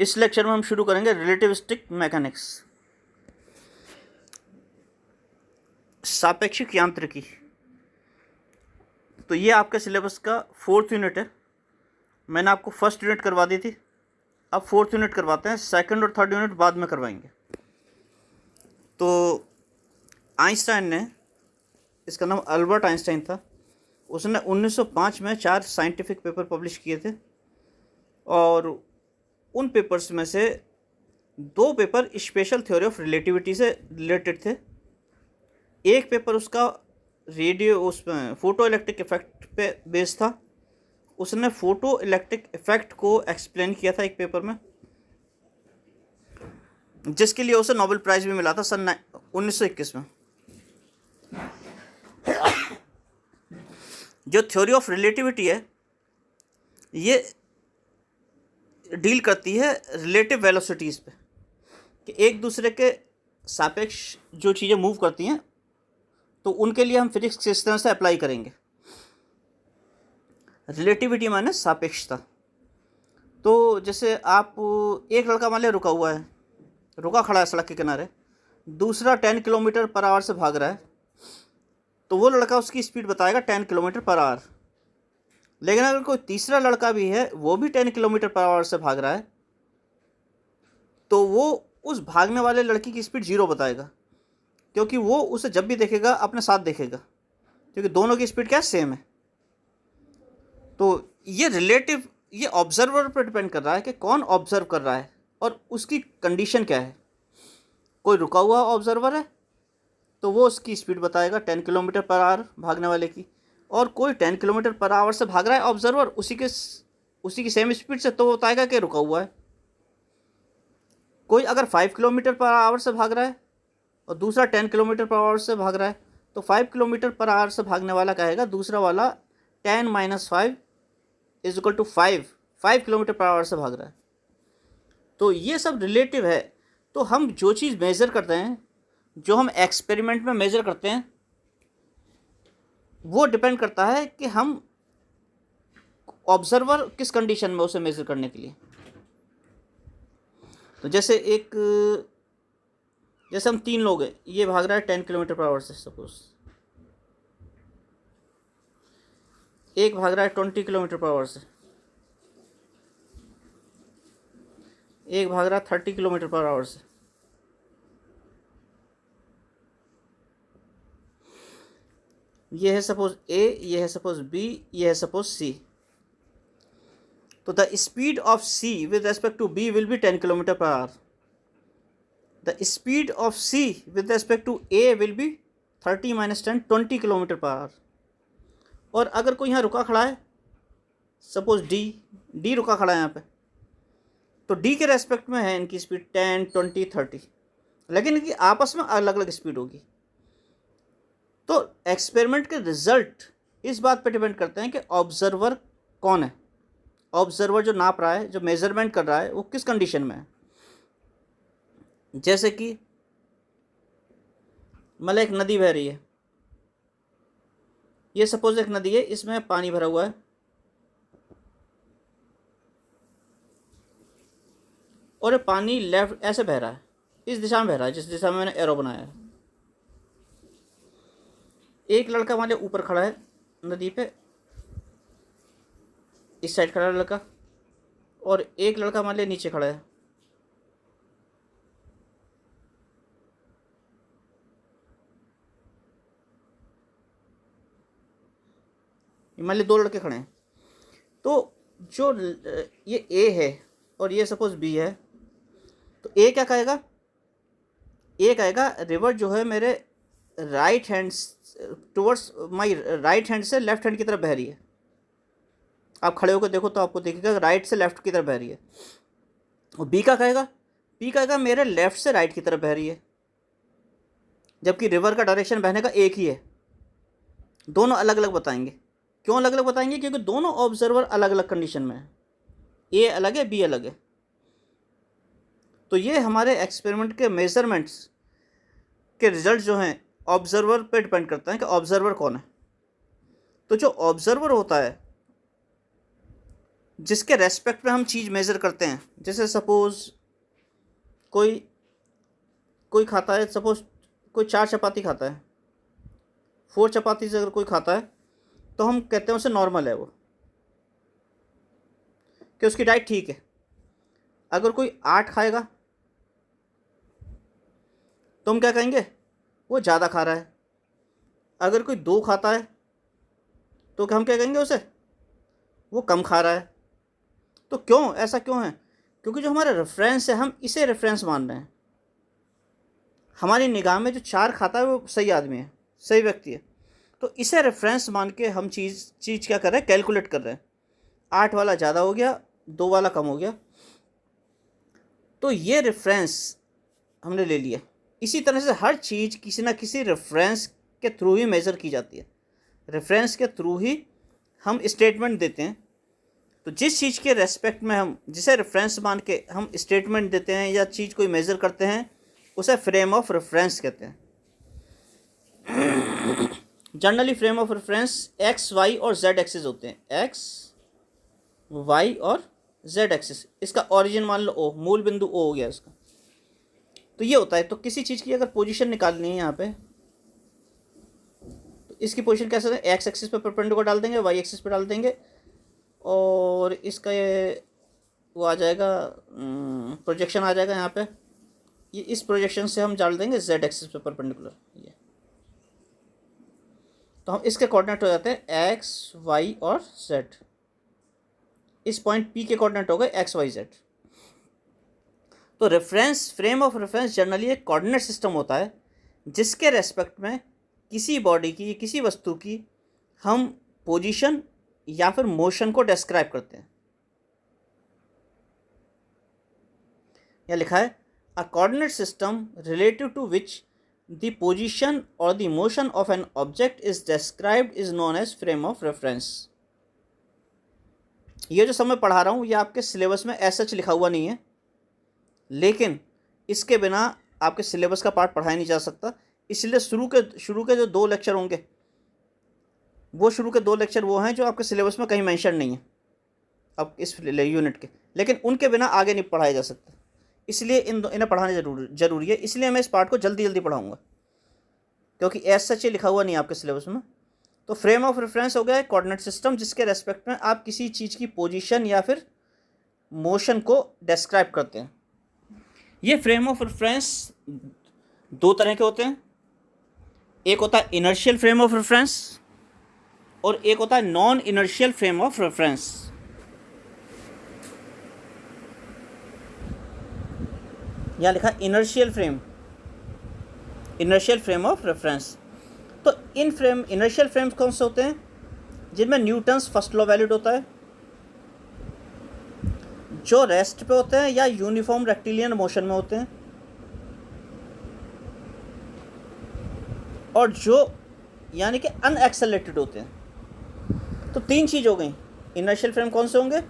इस लेक्चर में हम शुरू करेंगे रिलेटिविस्टिक मैकेनिक्स, सापेक्षिक यांत्रिकी। तो ये आपके सिलेबस का 4th यूनिट है। मैंने आपको फर्स्ट यूनिट करवा दी थी, अब 4th यूनिट करवाते हैं। सेकंड और थर्ड यूनिट बाद में करवाएंगे। तो आइंस्टाइन ने, इसका नाम अल्बर्ट आइंस्टाइन था, उसने 1905 में 4 साइंटिफिक पेपर पब्लिश किए थे और उन पेपर्स में से 2 paper special theory of relativity से रिलेटेड थे। एक पेपर उसका उसमें फोटो इलेक्ट्रिक इफेक्ट पे बेस्ड था। उसने फोटो इलेक्ट्रिक इफेक्ट को एक्सप्लेन किया था एक पेपर में, जिसके लिए उसे नोबेल प्राइज़ भी मिला था सन 1921 में। जो थ्योरी ऑफ रिलेटिविटी है ये डील करती है रिलेटिव वेलोसिटीज़ पे, कि एक दूसरे के सापेक्ष जो चीज़ें मूव करती हैं तो उनके लिए हम फिजिक्स किस तरह से अप्लाई करेंगे। रिलेटिविटी माने सापेक्षता। तो जैसे आप, एक लड़का मान लिया रुका हुआ है, रुका खड़ा है सड़क के किनारे, दूसरा 10 किलोमीटर पर आवर से भाग रहा है, तो वो लड़का उसकी स्पीड बताएगा 10 किलोमीटर पर आवर। लेकिन अगर कोई तीसरा लड़का भी है, वो भी 10 किलोमीटर पर आवर से भाग रहा है, तो वो उस भागने वाले लड़की की स्पीड 0 बताएगा, क्योंकि वो उसे जब भी देखेगा अपने साथ देखेगा, क्योंकि दोनों की स्पीड क्या है, सेम है। तो ये रिलेटिव, ये ऑब्जर्वर पर डिपेंड कर रहा है कि कौन ऑब्जर्व कर रहा है और उसकी कंडीशन क्या है। कोई रुका हुआ ऑब्जर्वर है तो वो उसकी स्पीड बताएगा 10 किलोमीटर पर आवर भागने वाले की, और कोई 10 किलोमीटर पर आवर से भाग रहा है ऑब्जर्वर उसी की सेम स्पीड से, तो वो बताएगा कि रुका हुआ है। कोई अगर 5 किलोमीटर पर आवर से भाग रहा है और दूसरा 10 किलोमीटर पर आवर से भाग रहा है, तो 5 किलोमीटर पर आवर से भागने वाला कहेगा दूसरा वाला 10 - 5 = 5 किलोमीटर पर आवर से भाग रहा है। तो ये सब रिलेटिव है। तो हम जो चीज़ मेज़र करते हैं, जो हम एक्सपेरिमेंट में मेज़र करते हैं, वो डिपेंड करता है कि हम ऑब्जर्वर किस कंडीशन में उसे मेज़र करने के लिए। तो जैसे हम 3 लोग हैं, ये भाग रहा है 10 किलोमीटर पर आवर से, सपोज एक भाग रहा है 20 किलोमीटर पर आवर से, एक भाग रहा है 30 किलोमीटर पर आवर से। ये है सपोज ए, ये है सपोज बी, ये है सपोज सी। तो the speed of C with respect to B will be 10 kilometre per hour. The speed of C with respect to A will be 30 - 10 20 kilometre per hour. और अगर कोई यहाँ रुका खड़ा है, सपोज डी रुका खड़ा है यहाँ पे, तो डी के रेस्पेक्ट में है इनकी स्पीड 10 20 30, लेकिन इनकी आपस में अलग अलग स्पीड होगी। तो एक्सपेरिमेंट के रिजल्ट इस बात पे डिपेंड करते हैं कि ऑब्जर्वर कौन है। ऑब्जर्वर जो नाप रहा है, जो मेजरमेंट कर रहा है, वो किस कंडीशन में है। जैसे कि मतलब एक नदी बह रही है, ये सपोज एक नदी है, इसमें पानी भरा हुआ है, और ये पानी लेफ्ट ऐसे बह रहा है, इस दिशा में बह रहा है जिस दिशा में मैंने एरो बनाया है। एक लड़का मान लिया ऊपर खड़ा है नदी पे, इस साइड खड़ा है लड़का, और एक लड़का मान लिया नीचे खड़ा है। मान लिया 2 लड़के खड़े हैं। तो जो ये ए है और ये सपोज बी है, तो ए क्या कहेगा, ए कहेगा रिवर जो है मेरे right hand towards my right hand से लेफ्ट हैंड की तरफ बह रही है। आप खड़े होकर देखो तो आपको दिखेगा राइट से लेफ्ट की तरफ बह रही है। और बी कहेगा मेरे लेफ्ट से राइट की तरफ बह रही है, जबकि रिवर का डायरेक्शन बहने का एक ही है। दोनों अलग अलग बताएंगे। क्यों अलग अलग बताएंगे? क्योंकि दोनों ऑब्जर्वर अलग अलग कंडीशन में है, ए अलग है, बी अलग है। तो ये हमारे एक्सपेरिमेंट के मेजरमेंट्स के रिजल्ट जो हैं ऑब्जर्वर पे डिपेंड करता है कि ऑब्जर्वर कौन है। तो जो ऑब्जर्वर होता है जिसके रेस्पेक्ट में हम चीज़ मेज़र करते हैं। जैसे सपोज़ कोई कोई खाता है, सपोज़ कोई 4 चपाती खाता है, 4 चपाती से अगर कोई खाता है तो हम कहते हैं उसे नॉर्मल है वो, कि उसकी डाइट ठीक है। अगर कोई 8 खाएगा तो हम क्या कहेंगे, वो ज़्यादा खा रहा है। अगर कोई 2 खाता है तो हम क्या कहेंगे उसे, वो कम खा रहा है। तो क्यों, ऐसा क्यों है? क्योंकि जो हमारा रेफरेंस है, हम इसे रेफरेंस मान रहे हैं। हमारी निगाह में जो 4 खाता है वो सही आदमी है, सही व्यक्ति है, तो इसे रेफरेंस मान के हम चीज़ क्या कर रहे हैं, कैलकुलेट कर रहे हैं। 8 वाला ज़्यादा हो गया, 2 वाला कम हो गया, तो ये रेफरेंस हमने ले लिया। इसी तरह से हर चीज़ किसी ना किसी रेफरेंस के थ्रू ही मेज़र की जाती है। रेफरेंस के थ्रू ही हम स्टेटमेंट देते हैं। तो जिस चीज़ के रेस्पेक्ट में हम, जिसे रेफरेंस मान के हम स्टेटमेंट देते हैं या चीज़ कोई मेज़र करते हैं, उसे फ्रेम ऑफ रेफरेंस कहते हैं। Generally frame of reference X, Y और जेड एक्सिस होते हैं। एक्स, वाई और जेड एक्सिस। इसका ओरिजिन मान लो ओ, मूल बिंदु ओ हो गया इसका। तो ये होता है। तो किसी चीज़ की अगर पोजीशन निकालनी है यहाँ पे, तो इसकी पोजीशन कैसे है, एक्स एक्सिस पे परपेंडिकुलर डाल देंगे, वाई एक्सिस पे डाल देंगे, और इसका ये वो आ जाएगा, प्रोजेक्शन आ जाएगा यहाँ पे। ये इस प्रोजेक्शन से हम डाल देंगे जेड एक्सिस पे परपेंडिकुलर, ये। तो हम इसके कोऑर्डिनेट हो जाते हैं एक्स, वाई और जेड। इस पॉइंट पी के कोऑर्डिनेट हो गए एक्स, वाई, जेड। तो reference, frame of reference generally एक कोऑर्डिनेट सिस्टम होता है जिसके रेस्पेक्ट में किसी बॉडी की, किसी वस्तु की हम पोजीशन या फिर मोशन को डिस्क्राइब करते हैं। यह लिखा है, a coordinate system relative to which the position और the motion of an object is described is known as frame of reference. ये जो सब मैं पढ़ा रहा हूँ ये आपके सिलेबस में ऐसा लिखा हुआ नहीं है, लेकिन इसके बिना आपके सिलेबस का पार्ट पढ़ाया नहीं जा सकता। इसलिए शुरू के जो 2 लेक्चर होंगे, वो शुरू के 2 लेक्चर वो हैं जो आपके सिलेबस में कहीं मेंशन नहीं है अब इस यूनिट के, लेकिन उनके बिना आगे नहीं पढ़ाया जा सकता। इसलिए इन्हें पढ़ाना जरूरी है। इसलिए मैं इस पार्ट को जल्दी पढ़ाऊँगा, क्योंकि ऐसा सच लिखा हुआ नहीं है आपके सिलेबस में। तो फ्रेम ऑफ रेफरेंस हो गया है कोऑर्डिनेट सिस्टम जिसके रेस्पेक्ट में आप किसी चीज़ की पोजीशन या फिर मोशन को डिस्क्राइब करते हैं। ये फ्रेम ऑफ रेफरेंस 2 तरह के होते हैं। एक होता है इनर्शियल फ्रेम ऑफ रेफरेंस और एक होता है non inertial frame of reference. यहाँ लिखा इनर्शियल फ्रेम ऑफ रेफरेंस। तो इनर्शियल फ्रेम्स कौन से होते हैं, जिनमें न्यूटन्स फर्स्ट लॉ वैलिड होता है, जो रेस्ट पे होते हैं या यूनिफॉर्म रेक्टिलियन मोशन में होते हैं, और जो यानी कि अनएक्सेलरेटेड होते हैं। तो 3 चीज़ हो गई। इनर्शियल फ्रेम कौन से होंगे?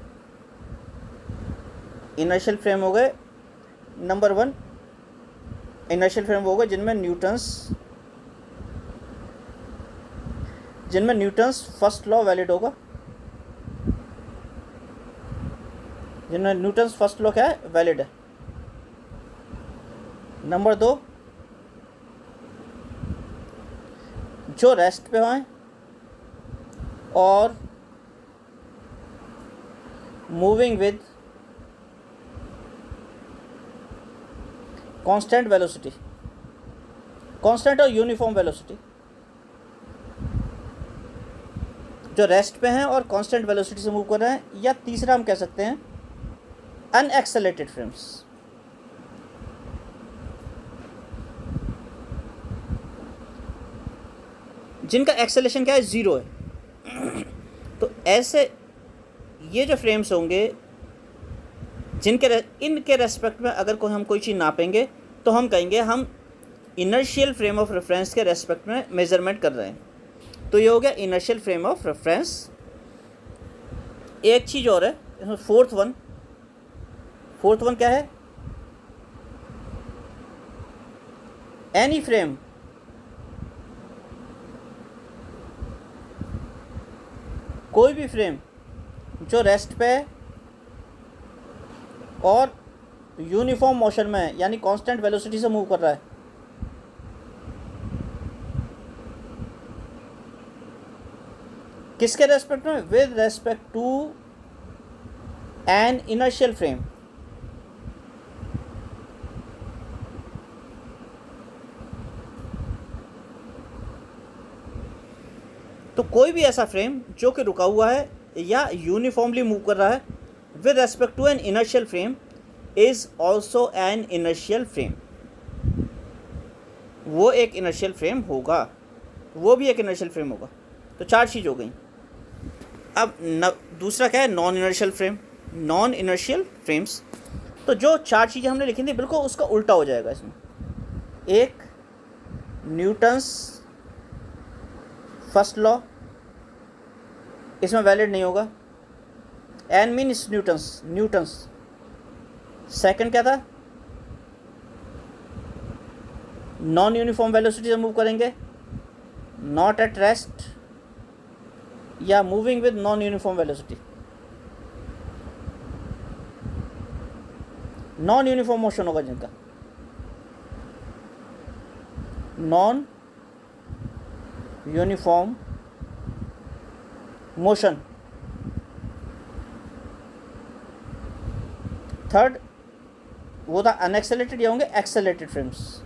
इनर्शियल फ्रेम हो गए, नंबर 1 इनर्शियल फ्रेम हो गए जिनमें न्यूटन्स फर्स्ट लॉ वैलिड होगा, जिनमें न्यूटन्स फर्स्ट लॉ क्या है, वैलिड है। नंबर 2 जो रेस्ट पे हैं और moving with constant velocity, constant और यूनिफॉर्म वेलोसिटी, जो रेस्ट पे हैं और कांस्टेंट वेलोसिटी से मूव कर रहे हैं। या तीसरा हम कह सकते हैं अनएक्सेलरेटेड फ्रेम्स, जिनका एक्सेलेरेशन क्या है, 0 है। तो ऐसे ये जो फ्रेम्स होंगे इनके रेस्पेक्ट में अगर हम कोई चीज़ नापेंगे तो हम कहेंगे हम इनर्शियल फ्रेम ऑफ रेफरेंस के रेस्पेक्ट में मेजरमेंट कर रहे हैं। तो ये हो गया इनर्शियल फ्रेम ऑफ रेफरेंस। एक चीज़ और है इसमें, फोर्थ वन क्या है, एनी फ्रेम कोई भी फ्रेम जो रेस्ट पे है और यूनिफॉर्म मोशन में है, यानी कांस्टेंट वेलोसिटी से मूव कर रहा है। किसके रेस्पेक्ट में? With respect to an inertial frame. तो कोई भी ऐसा फ्रेम जो कि रुका हुआ है या यूनिफॉर्मली मूव कर रहा है with respect to an inertial frame is also an inertial frame, वो एक इनर्शियल फ्रेम होगा, वो भी एक इनर्शियल फ्रेम होगा। तो 4 चीज़ हो गई। अब दूसरा क्या है? Non inertial frame. Non inertial frames, तो जो 4 चीज़ें हमने लिखी थी बिल्कुल उसका उल्टा हो जाएगा इसमें। एक, न्यूटन्स फर्स्ट लॉ इसमें वैलिड नहीं होगा। N means Newton's. सेकंड क्या था? नॉन यूनिफॉर्म वेलोसिटी से मूव करेंगे, नॉट एट रेस्ट या moving with non uniform velocity. Non uniform motion होगा जिनका, नॉन यूनिफॉर्म मोशन। थर्ड वो था अनएक्सेलेटेड, या होंगे एक्सेलेटेड फ्रेम्स।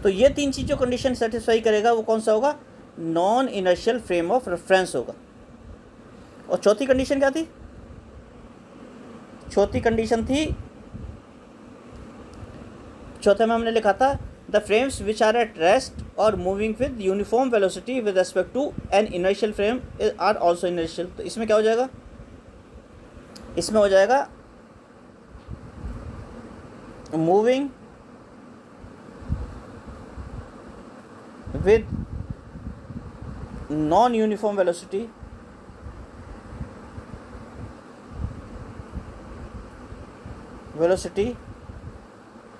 तो ये 3 चीज़ों कंडीशन सेटिस्फाई करेगा, वो कौन सा होगा? Non inertial frame of reference होगा। और चौथी कंडीशन क्या थी? चौथी कंडीशन थी, चौथे में हमने लिखा था the frames which are at rest और moving with uniform velocity with respect to an inertial frame are also inertial. तो इसमें क्या हो जाएगा? इसमें हो जाएगा moving with non-uniform velocity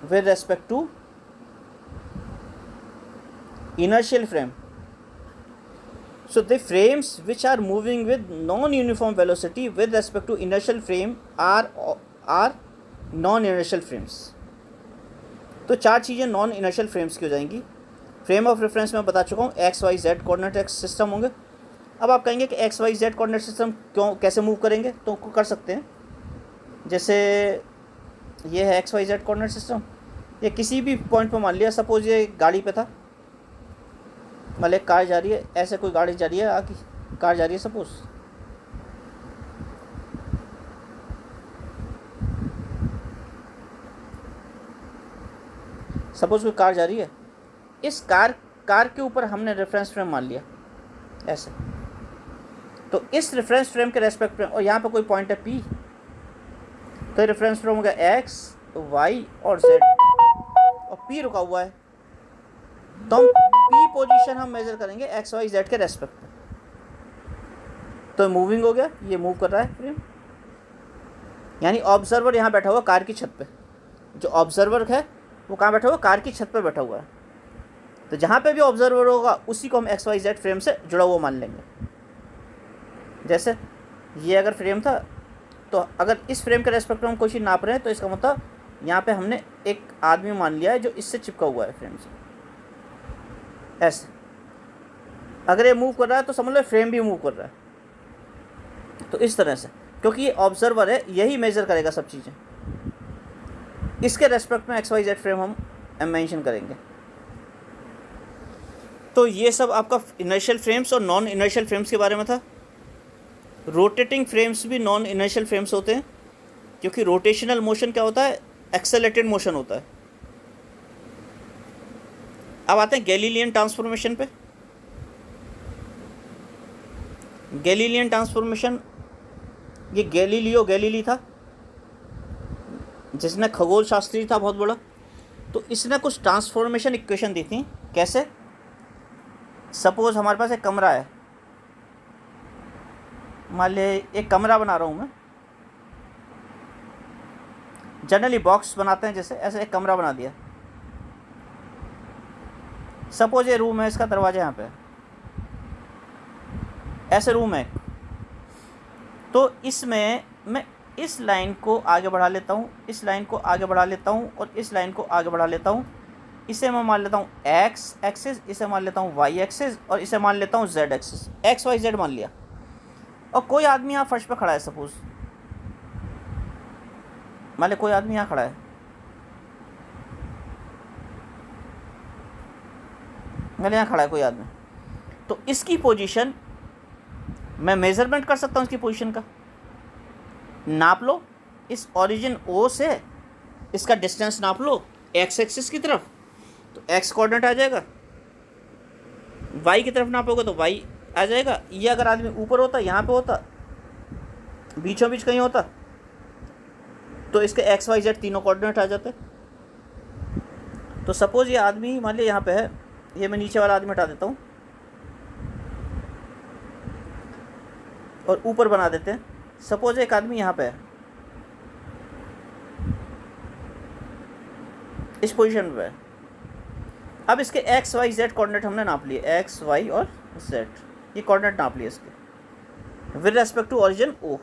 with respect to inertial frame. So the frames which are moving with non-uniform velocity with respect to inertial frame are non-inertial frames. तो 4 चीज़ें नॉन इनर्शियल फ्रेम्स की हो जाएंगी। फ्रेम ऑफ रेफरेंस में बता चुका हूँ, X Y Z coordinate system होंगे। अब आप कहेंगे कि X Y Z coordinate system कैसे मूव करेंगे? तो कर सकते हैं, जैसे ये है X Y Z coordinate system. ये किसी भी पॉइंट पर मान लिया, सपोज ये गाड़ी पे था, मतलब एक कार जा रही है, ऐसे कोई गाड़ी जा रही है, आगे कार जा रही है, सपोज कोई कार जा रही है, इस कार के ऊपर हमने रेफरेंस फ्रेम मान लिया ऐसे। तो इस रेफरेंस फ्रेम के रेस्पेक्ट में, और यहाँ पे कोई पॉइंट है P, तो रेफरेंस फ्रेम हो गया X, Y और Z, और P रुका हुआ है, तो हम P पोजीशन हम मेजर करेंगे X Y Z के रेस्पेक्ट में। तो मूविंग हो गया, ये मूव कर रहा है फ्रेम, यानी ऑब्जर्वर यहाँ बैठा हुआ कार की छत पे। जो ऑब्जर्वर है वो कहाँ बैठा हुआ? कार की छत पे बैठा हुआ है। तो जहाँ पे भी ऑब्जर्वर होगा उसी को हम एक्स वाई जेड फ्रेम से जुड़ा हुआ मान लेंगे। जैसे ये अगर फ्रेम था, तो अगर इस फ्रेम के रेस्पेक्ट में हम कोई चीज़ नाप रहे हैं, तो इसका मतलब यहाँ पे हमने एक आदमी मान लिया है जो इससे चिपका हुआ है फ्रेम से, ऐसे। अगर ये मूव कर रहा है तो समझ लो फ्रेम भी मूव कर रहा है। तो इस तरह से, क्योंकि ये ऑब्जर्वर है, यही मेजर करेगा सब चीज़ें, इसके रेस्पेक्ट में एक्स वाई जेड फ्रेम हम मेंशन करेंगे। तो ये सब आपका इनर्शियल फ्रेम्स और नॉन इनर्शियल फ्रेम्स के बारे में था। रोटेटिंग फ्रेम्स भी नॉन इनर्शियल फ्रेम्स होते हैं, क्योंकि रोटेशनल मोशन क्या होता है? एक्सेलरेटेड मोशन होता है। अब आते हैं गैलीलियन ट्रांसफॉर्मेशन पे। गैलीलियन ट्रांसफॉर्मेशन, ये गैलीली था, जिसने खगोल शास्त्री था बहुत बड़ा। तो इसने कुछ ट्रांसफॉर्मेशन इक्वेशन दी थी। कैसे? सपोज हमारे पास एक कमरा है, मान ले एक कमरा बना रहा हूँ मैं, जनरली बॉक्स बनाते हैं जैसे, ऐसे एक कमरा बना दिया। सपोज ये रूम है, इसका दरवाजा यहाँ पे है, ऐसे रूम है, तो इसमें मैं इस लाइन को आगे बढ़ा लेता हूँ, इस लाइन को आगे बढ़ा लेता हूँ और इस लाइन को आगे बढ़ा लेता हूँ। इसे मैं मान लेता हूँ एक्स एक्सिस, इसे मान लेता हूँ वाई एक्सिस और इसे मान लेता हूँ Z axis. X Y Z मान लिया। और कोई आदमी यहाँ फर्श पे खड़ा है, सपोज मान ले कोई आदमी यहाँ खड़ा है, मेरे यहाँ खड़ा है कोई आदमी, तो इसकी पोजीशन मैं मेजरमेंट कर सकता हूँ, इसकी पोजीशन का नाप लो। इस ओरिजिन ओ से इसका डिस्टेंस नाप लो एक्स एक्सिस की तरफ, तो एक्स कोऑर्डिनेट आ जाएगा। वाई की तरफ नापोगे तो वाई आ जाएगा। ये अगर आदमी ऊपर होता, यहाँ पे होता, बीचों बीच कहीं होता, तो इसके एक्स वाई जेड तीनों कोऑर्डिनेट आ जाते। तो सपोज ये आदमी मान लिया यहाँ पे है, ये मैं नीचे वाला आदमी हटा देता हूँ और ऊपर बना देते हैं। सपोज एक आदमी यहाँ पे है, इस पोजीशन पे है। अब इसके एक्स वाई जेड कोऑर्डिनेट हमने नाप लिए, एक्स वाई और जेड, ये कोऑर्डिनेट नाप लिए इसके with respect to origin O.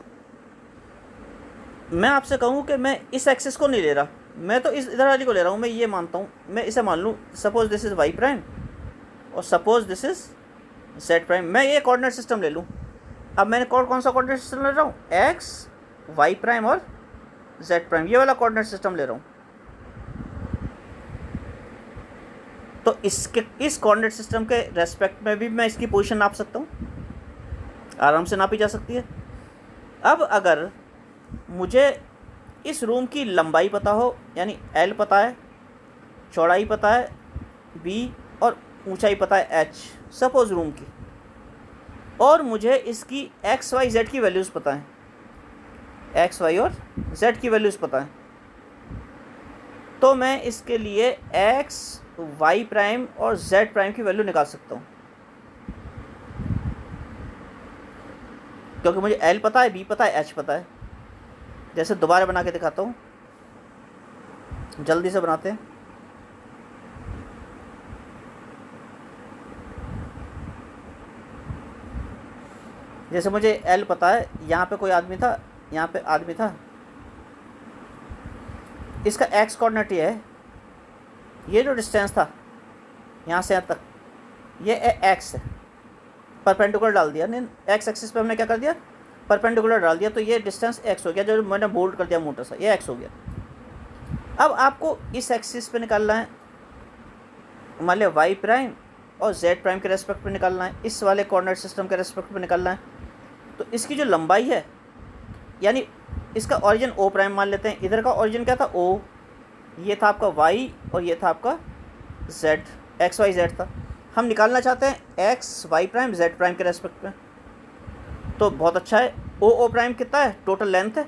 मैं आपसे कहूँ कि मैं इस एक्सिस को नहीं ले रहा, मैं तो इस इधर वाली को ले रहा हूँ। मैं ये मानता हूँ, मैं इसे मान लूँ suppose this is Y prime और suppose this is Z prime. मैं ये कोऑर्डिनेट सिस्टम ले लूँ। अब मैंने कौन सा कोऑर्डिनेट सिस्टम ले रहा हूँ, एक्स वाई प्राइम और जेड प्राइम, ये वाला कोऑर्डिनेट सिस्टम ले रहा हूँ। तो इस कोऑर्डिनेट सिस्टम के रेस्पेक्ट में भी मैं इसकी पोजीशन नाप सकता हूँ, आराम से नापी जा सकती है। अब अगर मुझे इस रूम की लंबाई पता हो, यानी एल पता है, चौड़ाई पता है बी और ऊंचाई पता है एच, सपोज रूम की, और मुझे इसकी एक्स वाई जेड की वैल्यूज़ पता है, एक्स वाई और जेड की वैल्यूज़ पता है, तो मैं इसके लिए एक्स वाई प्राइम और जेड प्राइम की वैल्यू निकाल सकता हूँ। क्योंकि मुझे एल पता है, बी पता है, एच पता है। जैसे दोबारा बना के दिखाता हूँ, जल्दी से बनाते हैं। जैसे मुझे एल पता है, यहाँ पे कोई आदमी था, यहाँ पे आदमी था, इसका एक्स कोऑर्डिनेट ये है, ये जो डिस्टेंस था यहाँ से यहाँ तक, ये एक्स है, परपेंडिकुलर डाल दिया। नहीं, एक्स एक्सिस पे हमने क्या कर दिया, परपेंडिकुलर डाल दिया, तो ये डिस्टेंस एक्स हो गया, जो मैंने बोल्ड कर दिया मोटा सा, ये एक्स हो गया। अब आपको इस एक्सिस पे निकालना है, मान लिया वाई प्राइम और जेड प्राइम के रेस्पेक्ट पे निकालना है, इस वाले कोऑर्डिनेट सिस्टम के रेस्पेक्ट पे निकालना है। तो इसकी जो लंबाई है, यानी इसका ओरिजिन ओ प्राइम मान लेते हैं, इधर का ओरिजिन क्या था, ओ, ये था आपका वाई और ये था आपका जेड, एक्स वाई जेड था। हम निकालना चाहते हैं X Y prime Z prime के रेस्पेक्ट में, तो बहुत अच्छा है। ओ प्राइम कितना है, टोटल लेंथ है,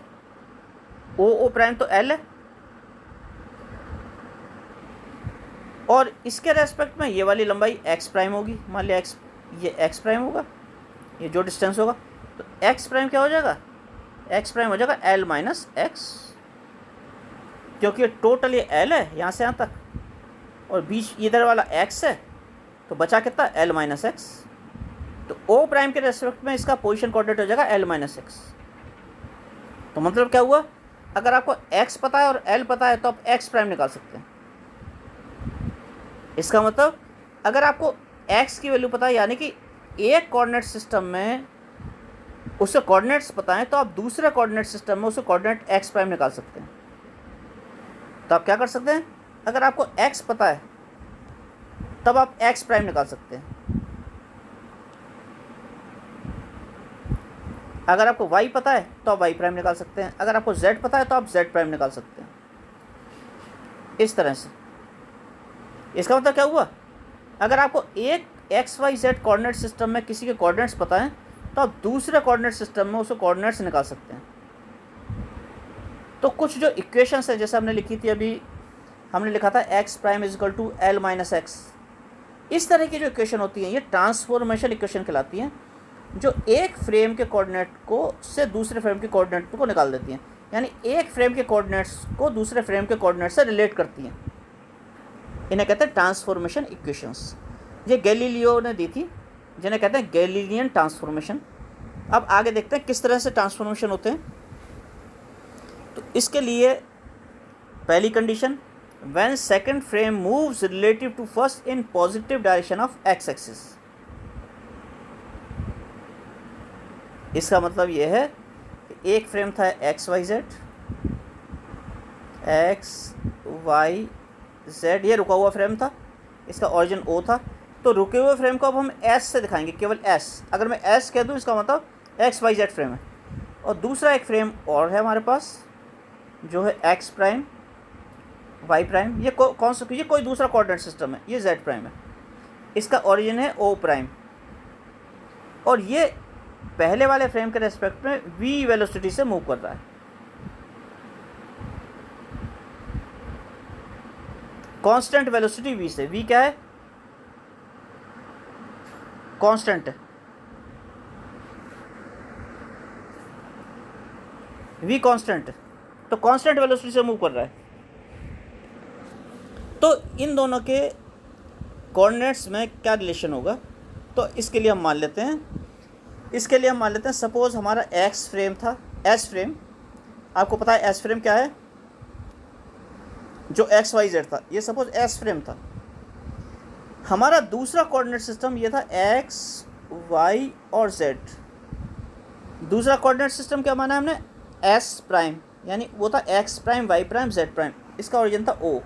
ओ प्राइम तो एल है, और इसके रेस्पेक्ट में ये वाली लंबाई एक्स प्राइम होगी। मान लिया एक्स, ये एक्स प्राइम होगा, ये जो डिस्टेंस होगा, तो एक्स प्राइम क्या हो जाएगा, एक्स प्राइम हो जाएगा एल माइनस एक्स, क्योंकि टोटल ये एल है यहाँ से यहाँ तक, और बीच इधर वाला एक्स है, तो बचा कितना, एल माइनस एक्स। तो ओ प्राइम के रेस्पेक्ट में इसका पोजीशन कोऑर्डिनेट हो जाएगा एल माइनस एक्स। तो मतलब क्या हुआ, अगर आपको एक्स पता है और एल पता है तो आप एक्स प्राइम निकाल सकते हैं। इसका मतलब अगर आपको एक्स की वैल्यू पता है, यानी कि एक कोऑर्डिनेट सिस्टम में उसके कोऑर्डिनेट्स पता है, तो आप दूसरे कोऑर्डिनेट सिस्टम में उसके कोऑर्डिनेट एक्स प्राइम निकाल सकते हैं। तो आप क्या कर सकते हैं, अगर आपको एक्स पता है तब आप एक्स प्राइम निकाल सकते हैं, अगर आपको वाई पता है तो आप वाई प्राइम निकाल सकते हैं, अगर आपको जेड पता है तो आप जेड प्राइम निकाल सकते हैं, इस तरह से। इसका मतलब क्या हुआ, अगर आपको एक X Y Z coordinate system में किसी के कोऑर्डिनेट्स पता है, तो आप दूसरे कोऑर्डिनेट सिस्टम में उसके कोऑर्डिनेट्स निकाल सकते हैं। तो कुछ जो इक्वेशंस है, जैसे हमने लिखी थी अभी, हमने लिखा था X prime is equal to L minus X, इस तरह की जो इक्वेशन होती हैं ये ट्रांसफॉर्मेशन इक्वेशन कहलाती हैं, जो एक फ्रेम के कोऑर्डिनेट को से दूसरे फ्रेम के कोऑर्डिनेट को निकाल देती हैं, यानी एक फ्रेम के कोऑर्डिनेट्स को दूसरे फ्रेम के कोऑर्डिनेट से रिलेट करती हैं। इन्हें कहते हैं ट्रांसफॉर्मेशन इक्वेशंस। ये गैलीलियो ने दी थी, जिन्हें कहते हैं गैलीलियन ट्रांसफॉर्मेशन अब आगे देखते हैं किस तरह से ट्रांसफॉर्मेशन होते हैं। तो इसके लिए पहली condition, when second frame moves relative to first in positive direction of X axis. इसका मतलब यह है कि एक फ्रेम था एक्स वाई जेड, ये रुका हुआ फ्रेम था, इसका ऑरिजिन ओ था। तो रुके हुए फ्रेम को अब हम एस से दिखाएंगे, केवल एस। अगर मैं एस कह दूँ इसका मतलब एक्स वाई जेड फ्रेम है। और दूसरा एक फ्रेम और है हमारे पास जो है एक्स प्राइम वाई प्राइम। ये कौन सा, ये कोई दूसरा कोऑर्डिनेट सिस्टम है, ये जेड प्राइम है, इसका ऑरिजिन है ओ प्राइम। और ये पहले वाले फ्रेम के रेस्पेक्ट में वी वेलोसिटी से मूव कर रहा है। कांस्टेंट वेलोसिटी वी से। वी क्या है? कांस्टेंट है, वी कांस्टेंट है, तो कांस्टेंट वेलोसिटी से मूव कर रहा है। तो इन दोनों के कोऑर्डिनेट्स में क्या रिलेशन होगा? तो इसके लिए हम मान लेते हैं, सपोज हमारा एक्स फ्रेम था, एस फ्रेम। आपको पता है एस फ्रेम क्या है? जो एक्स वाई जेड था, ये सपोज एस फ्रेम था। हमारा दूसरा कोऑर्डिनेट सिस्टम ये था एक्स वाई और जेड। दूसरा कोऑर्डिनेट सिस्टम क्या माना हमने? एस प्राइम, यानी वो था X prime Y prime Z prime, इसका ओरिजिन था ओ।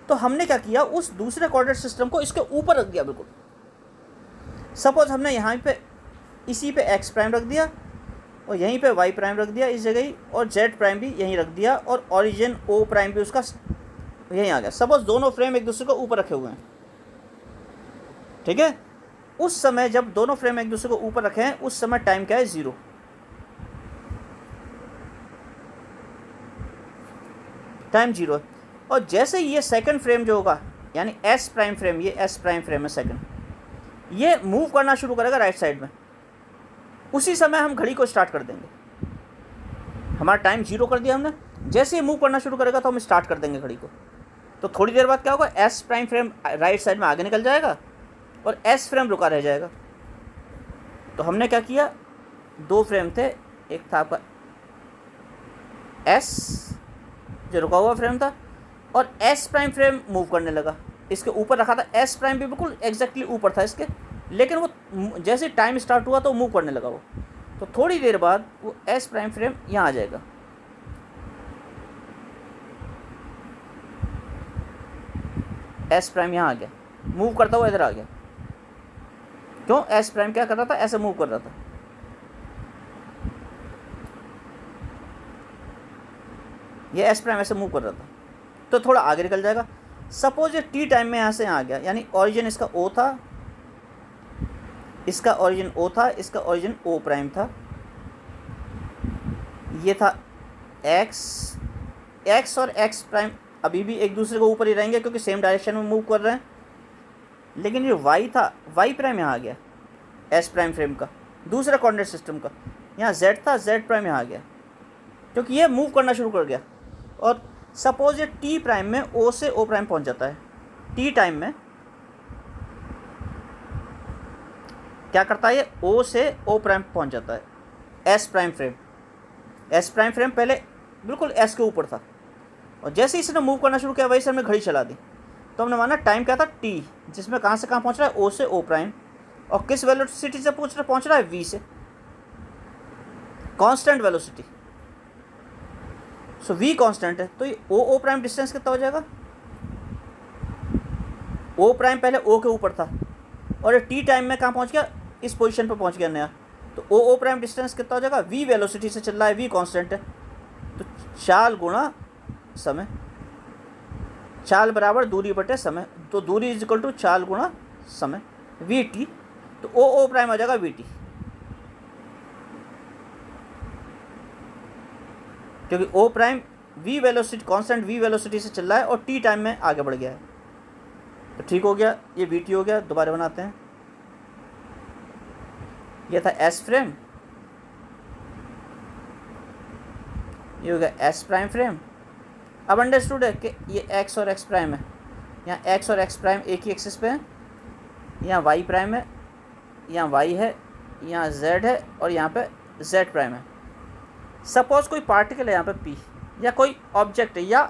तो हमने क्या किया, उस दूसरे कोऑर्डिनेट सिस्टम को इसके ऊपर रख दिया बिल्कुल। सपोज हमने यहाँ पे इसी पे एक्स प्राइम रख दिया और यहीं पे वाई प्राइम रख दिया इस जगह ही, और जेड प्राइम भी यहीं रख दिया, और ओरिजिन ओ प्राइम भी उसका यहीं आ गया। सपोज दोनों फ्रेम एक दूसरे को ऊपर रखे हुए हैं, ठीक है। उस समय जब दोनों फ्रेम एक दूसरे को ऊपर रखे हैं, उस समय टाइम क्या है? 0। टाइम 0 है। और जैसे ये सेकंड फ्रेम जो होगा, यानी एस प्राइम फ्रेम, ये एस प्राइम फ्रेम है सेकंड, ये मूव करना शुरू करेगा राइट साइड में, उसी समय हम घड़ी को स्टार्ट कर देंगे। हमारा टाइम 0 कर दिया हमने, जैसे ये मूव करना शुरू करेगा तो हम स्टार्ट कर देंगे घड़ी को। तो थोड़ी देर बाद क्या होगा, S prime frame right side में आगे निकल जाएगा और एस फ्रेम रुका रह जाएगा। तो हमने क्या किया, दो फ्रेम थे, एक था आपका एस जो रुका हुआ फ्रेम था, और एस प्राइम फ्रेम मूव करने लगा। इसके ऊपर रखा था, एस प्राइम भी बिल्कुल एग्जैक्टली ऊपर था इसके, लेकिन वो जैसे टाइम स्टार्ट हुआ तो मूव करने लगा वो। तो थोड़ी देर बाद वो एस प्राइम फ्रेम यहाँ आ जाएगा। एस प्राइम यहाँ आ गया, मूव करता हुआ इधर आ गया। क्यों? एस प्राइम क्या कर रहा था? ऐसे मूव कर रहा था। ये एस प्राइम ऐसे मूव कर रहा था, तो थोड़ा आगे निकल जाएगा। सपोज ये टी टाइम में यहाँ से यहाँ आ गया, यानी ओरिजिन इसका ओ था, इसका ओरिजिन ओ था, इसका ओरिजिन ओ प्राइम था। ये था एक्स और एक्स प्राइम अभी भी एक दूसरे को ऊपर ही रहेंगे क्योंकि सेम डायरेक्शन में मूव कर रहे हैं। लेकिन जो वाई था, वाई प्राइम यहाँ आ गया एस प्राइम फ्रेम का, दूसरा कोऑर्डिनेट सिस्टम का। यहाँ जेड था, जेड प्राइम यहाँ आ गया क्योंकि ये मूव करना शुरू कर गया। और सपोज ये टी प्राइम में ओ से ओ प्राइम पहुँच जाता है। टी टाइम में क्या करता है, ये ओ से ओ प्राइम पहुँच जाता है। एस प्राइम फ्रेम पहले बिल्कुल एस के ऊपर था, और जैसे इसने मूव करना शुरू किया वैसे हमने घड़ी चला दी। तो हमने माना टाइम क्या था? टी, जिसमें कहाँ से कहाँ पहुँच रहा है? ओ से ओ प्राइम, और किस वेलोसिटी से पहुँच रहा है? वी से, constant velocity. So V constant है, तो ये ओ प्राइम डिस्टेंस कितना हो जाएगा? ओ प्राइम पहले ओ के ऊपर था, और ये टी टाइम में कहाँ पहुँच गया? इस पोजीशन पर पहुँच गया नया। तो ओ प्राइम डिस्टेंस कितना हो जाएगा? वी वेलोसिटी से चल रहा है, वी कांस्टेंट है, तो चाल गुणा समय। चाल बराबर दूरी बटे समय, तो दूरी इज इक्वल टू चाल गुणा समय, वी टी। तो ओ प्राइम आ जाएगा वी टी, क्योंकि O prime V velocity, constant V velocity से चल रहा है और टी टाइम में आगे बढ़ गया है। तो ठीक हो गया, ये वी टी हो गया। दोबारा बनाते हैं, ये था एस फ्रेम, ये हो गया एस प्राइम फ्रेम। अब अंडरस्टूड है कि ये एक्स और एक्स प्राइम है, यहाँ एक्स और एक्स प्राइम एक ही एक्सिस पे है, यहाँ वाई प्राइम है, यहाँ वाई है, यहाँ z है और यहाँ पे z प्राइम है। सपोज कोई पार्टिकल है यहाँ पे p, या कोई ऑब्जेक्ट है या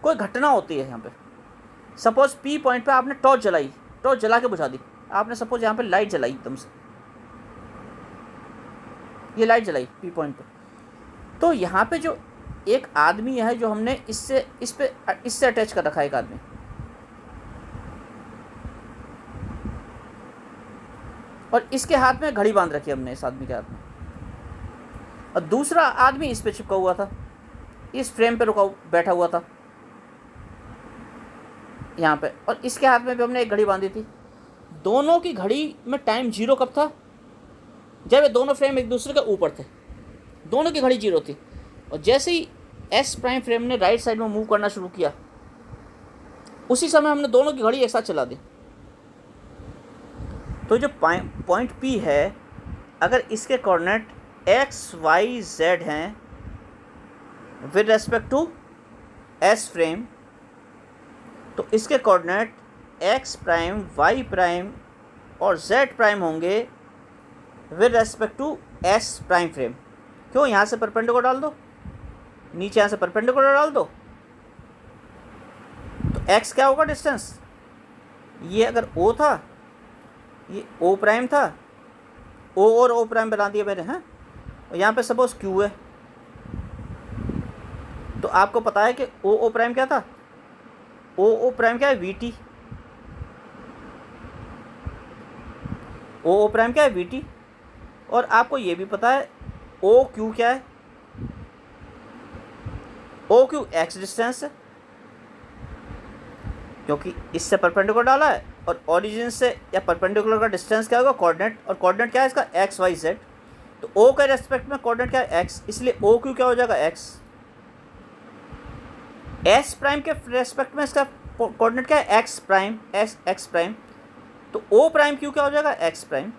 कोई घटना होती है यहाँ पे। सपोज p पॉइंट पे आपने टॉर्च जलाई, टॉर्च जला के बुझा दी आपने। सपोज यहाँ पे लाइट जलाई एकदम से, ये लाइट जलाई p पॉइंट पे, तो यहाँ पे जो एक आदमी है जो हमने इससे अटैच कर रखा है, एक आदमी, और इसके हाथ में घड़ी बांध रखी है हमने, इस आदमी के हाथ में, और दूसरा आदमी इस पे चिपका हुआ था, इस फ्रेम पे रुका बैठा हुआ था यहाँ पे, और इसके हाथ में भी हमने एक घड़ी बांधी थी। दोनों की घड़ी में टाइम जीरो कब था? जब ये दोनों फ्रेम एक दूसरे के ऊपर थे, दोनों की घड़ी जीरो थी। और जैसे ही एस प्राइम फ्रेम ने राइट साइड में मूव करना शुरू किया, उसी समय हमने दोनों की घड़ी एक साथ चला दी। तो जो पॉइंट P है, अगर इसके कोऑर्डिनेट x, y, z हैं with respect to s frame, तो इसके coordinate x prime, y prime और z प्राइम होंगे with respect to s prime frame. क्यों? यहाँ से परपेंडिकुलर डाल दो, नीचे यहाँ से परपेंडिकुलर डाल दो, तो x क्या होगा डिस्टेंस? ये अगर O था, ये O प्राइम था, O और O प्राइम बना दिया मैंने, हैं। और यहाँ पे सपोज Q है, तो आपको पता है कि O प्राइम क्या था? O प्राइम क्या है? VT। O प्राइम क्या है? VT। और आपको ये भी पता है OQ क्या है? OQ x डिस्टेंस है, क्योंकि इससे परपेंडिकुलर डाला है, और ओरिजिन से या परपेंडिकुलर का डिस्टेंस क्या होगा? कोऑर्डिनेट। और कोऑर्डिनेट क्या है इसका? x, y, z। तो O के रेस्पेक्ट में कोऑर्डिनेट क्या है? x, इसलिए OQ क्या हो जाएगा? x। S प्राइम के रेस्पेक्ट में इसका कोऑर्डिनेट क्या है? x prime, x prime. तो O प्राइम Q क्या हो जाएगा? x prime.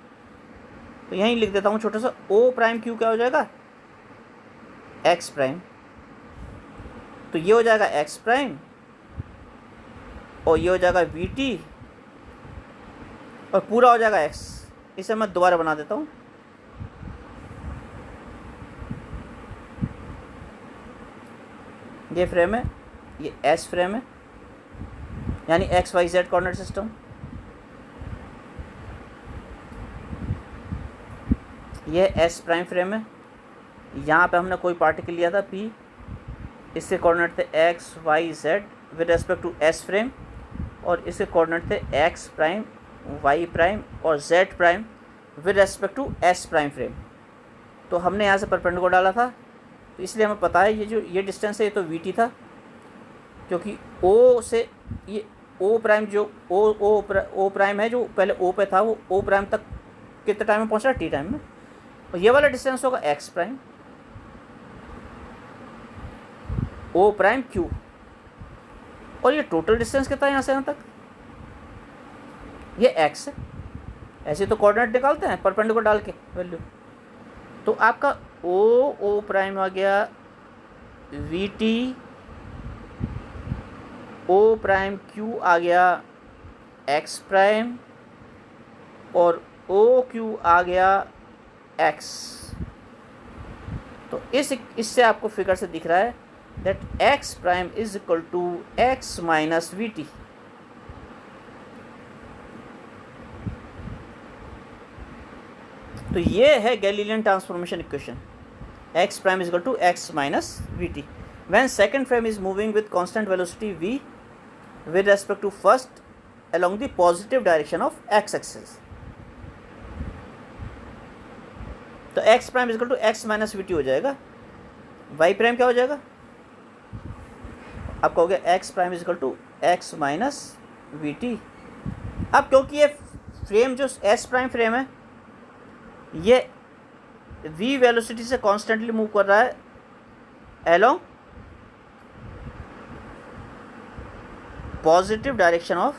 तो यहीं लिख देता हूँ छोटा सा, O प्राइम Q क्या हो जाएगा? x prime. तो ये हो जाएगा x प्राइम, और ये हो जाएगा VT, और पूरा हो जाएगा x। इसे मैं दोबारा बना देता हूँ। ये फ्रेम है, ये S फ्रेम है, यानी x, y, z coordinate system. ये S प्राइम फ्रेम है, यहाँ पे हमने कोई पार्टिकल लिया था P, इसके कोऑर्डिनेट थे x, y, z with respect to S frame, और इसके कोऑर्डिनेट थे x प्राइम, y प्राइम और z prime with respect to S prime frame. तो हमने यहाँ से परपेंडिकुलर डाला था, तो इसलिए हमें पता है ये जो ये डिस्टेंस है ये तो VT था, क्योंकि O से ये O प्राइम जो O प्राइम है जो पहले O पे था, वो O प्राइम तक कितने टाइम में पहुँचा? T टाइम में। और ये वाला डिस्टेंस होगा x prime, O prime Q, और ये टोटल डिस्टेंस कितना है यहाँ से यहाँ तक? ये x है। ऐसे तो कोऑर्डिनेट निकालते हैं परपेंडिकुलर डाल के वैल्यू। तो आपका O प्राइम आ गया, VT, O प्राइम Q आ गया x प्राइम, और OQ आ गया x। तो इससे आपको फिगर से दिख रहा है that x prime is equal to x minus VT। तो ये है Galilean transformation equation, x prime is equal to x minus VT when second frame is moving with constant velocity v with respect to first along the positive direction of x axis। तो x prime is equal to x minus VT हो जाएगा। y prime क्या हो जाएगा? आपका हो गया x prime is equal to x minus VT। अब क्योंकि ये फ्रेम जो s प्राइम फ्रेम है, ये v वेलोसिटी से कॉन्स्टेंटली मूव कर रहा है along positive direction of